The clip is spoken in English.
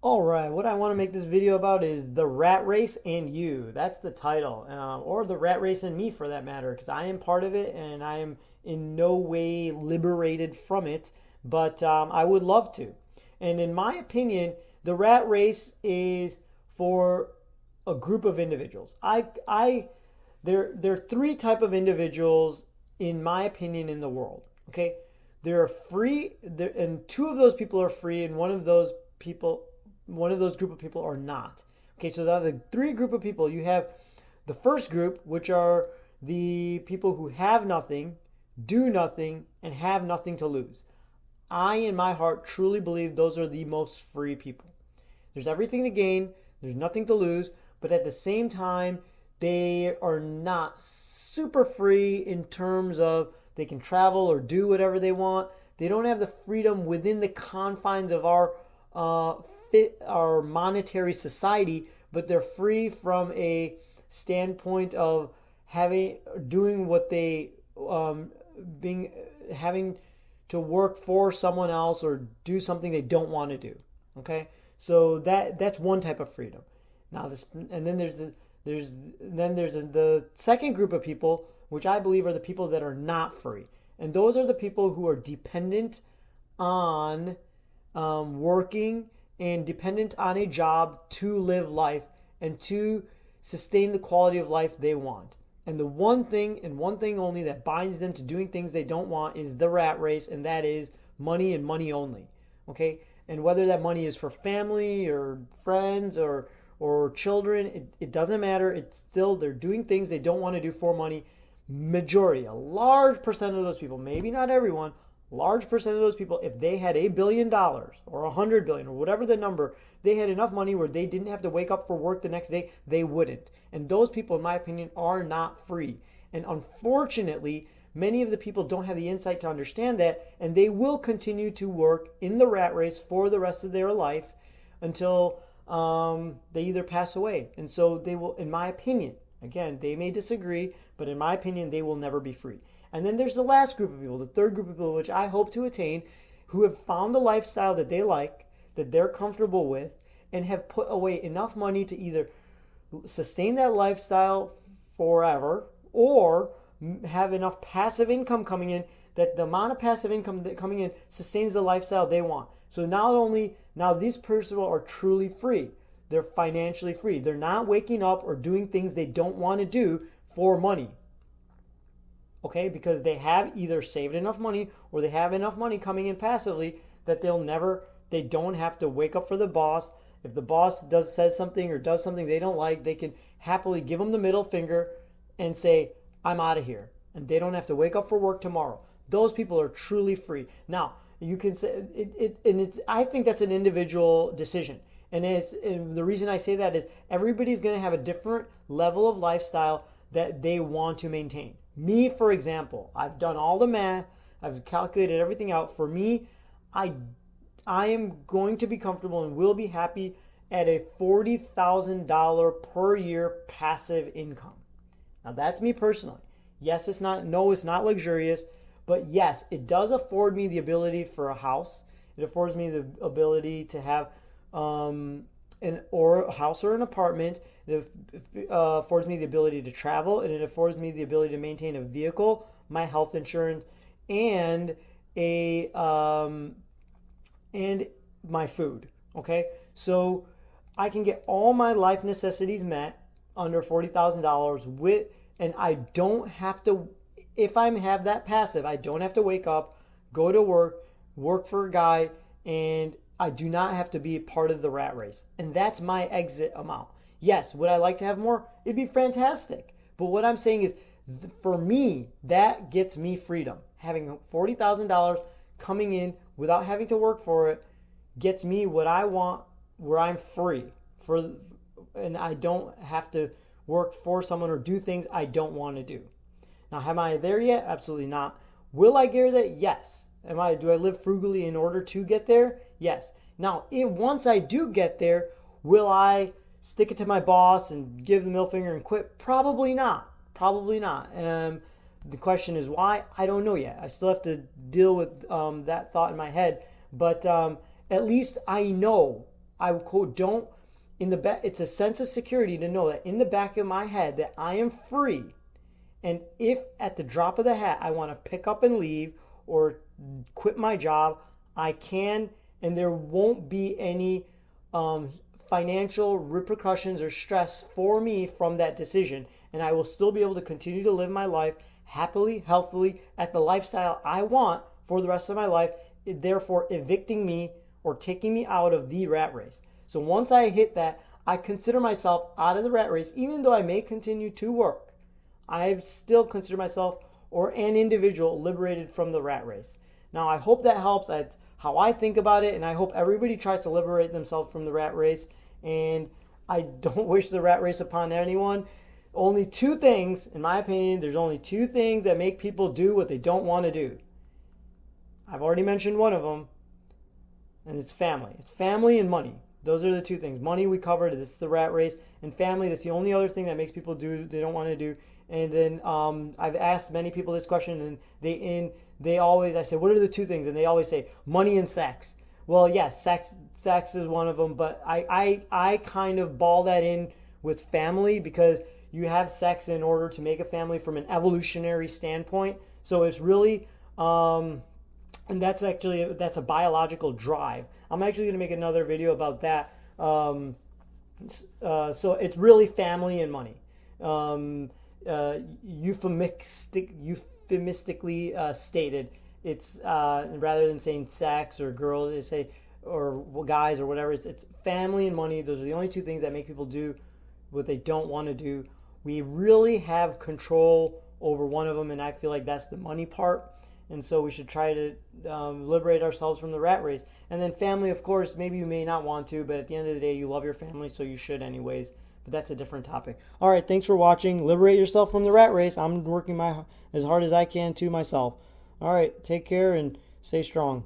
All right, what I want to make this video about is the rat race and you. That's the title, or the rat race and me for that matter, because I am part of it and I am in no way liberated from it, but I would love to. And in my opinion, the rat race is for a group of individuals. There are three type of individuals, in my opinion, in the world. Okay, there are free, there, and two of those people are free, and people one of those group of people are not. Okay, so the three group of people you have: the first group, which are the people who have nothing, do nothing, and have nothing to lose. I, in my heart, truly believe those are the most free people. There's everything to gain, there's nothing to lose, but at the same time, they are not super free in terms of they can travel or do whatever they want. They don't have the freedom within the confines of uh, our monetary society, but they're free from a standpoint of having doing what they being having to work for someone else or do something they don't want to do. Okay, so that's one type of freedom. Now this, and then there's the second group of people, which I believe are the people that are not free, and those are the people who are dependent on working and dependent on a job to live life and to sustain the quality of life they want. And the one thing and one thing only that binds them to doing things they don't want is the rat race, and that is money and money only. Okay? And whether that money is for family or friends or children, it doesn't matter. It's still they're doing things they don't want to do for money. Majority, a large percent of those people, maybe not everyone, large percent of those people, if they had $1 billion or 100 billion or whatever the number, they had enough money where they didn't have to wake up for work the next day, they wouldn't. And those people, in my opinion, are not free. And unfortunately, many of the people don't have the insight to understand that, and they will continue to work in the rat race for the rest of their life until they either pass away. And so they will, in my opinion, again, they may disagree, but in my opinion, they will never be free. And then there's the last group of people, the third group of people, which I hope to attain, who have found a lifestyle that they like, that they're comfortable with, and have put away enough money to either sustain that lifestyle forever or have enough passive income coming in that the amount of passive income that coming in sustains the lifestyle they want. So not only now these people are truly free, they're financially free. They're not waking up or doing things they don't want to do for money. Okay, because they have either saved enough money or they have enough money coming in passively that they don't have to wake up for the boss. If the boss says something or does something they don't like, they can happily give them the middle finger and say, I'm out of here. And they don't have to wake up for work tomorrow. Those people are truly free. Now, you can say I think that's an individual decision. And the reason I say that is everybody's going to have a different level of lifestyle that they want to maintain. Me, for example, I've done all the math, I've calculated everything out. For me, I I am going to be comfortable and will be happy at a $40,000 per year passive income. Now that's me personally. Yes, it's not luxurious, but yes, it does afford me the ability for a house. It affords me the ability to have a house or an apartment. It affords me the ability to travel, and it affords me the ability to maintain a vehicle, my health insurance, and a and my food. Okay, so I can get all my life necessities met under $40,000 and I don't have to. If I have that passive, I don't have to wake up, go to work for a guy, and I do not have to be part of the rat race. And that's my exit amount. Yes, would I like to have more? It'd be fantastic. But what I'm saying is, for me, that gets me freedom. Having $40,000 coming in without having to work for it gets me what I want, where I'm free for, and I don't have to work for someone or do things I don't want to do. Now, am I there yet? Absolutely not. Will I get there? Yes. Do I live frugally in order to get there? Yes. Now, once I do get there, will I stick it to my boss and give the middle finger and quit? Probably not. Probably not. The question is why? I don't know yet. I still have to deal with that thought in my head. But at least I know I quote, don't, in the back, it's a sense of security to know that in the back of my head that I am free. And if at the drop of the hat I want to pick up and leave or quit my job, I can, and there won't be any financial repercussions or stress for me from that decision. And I will still be able to continue to live my life happily, healthily, at the lifestyle I want for the rest of my life, therefore evicting me or taking me out of the rat race. So once I hit that, I consider myself out of the rat race, even though I may continue to work. I still consider myself or an individual liberated from the rat race. Now, I hope that helps. That's how I think about it, and I hope everybody tries to liberate themselves from the rat race. And I don't wish the rat race upon anyone. Only two things, in my opinion, there's only two things that make people do what they don't want to do. I've already mentioned one of them, and it's family. It's family and money. Those are the two things. Money we covered, this is the rat race, and family, that's the only other thing that makes people do they don't want to do. And then I've asked many people this question, and they always, I say, what are the two things? And they always say money and sex. Well, yes, sex is one of them, but I kind of ball that in with family, because you have sex in order to make a family from an evolutionary standpoint. So it's really and that's a biological drive. I'm actually going to make another video about that. So it's really family and money. Euphemistically stated, it's rather than saying sex or girls, they say, or guys or whatever. It's family and money. Those are the only two things that make people do what they don't want to do. We really have control over one of them, and I feel like that's the money part. And so we should try to liberate ourselves from the rat race. And then family, of course, maybe you may not want to, but at the end of the day, you love your family, so you should anyways. But that's a different topic. All right, thanks for watching. Liberate yourself from the rat race. I'm working as hard as I can to myself. All right, take care and stay strong.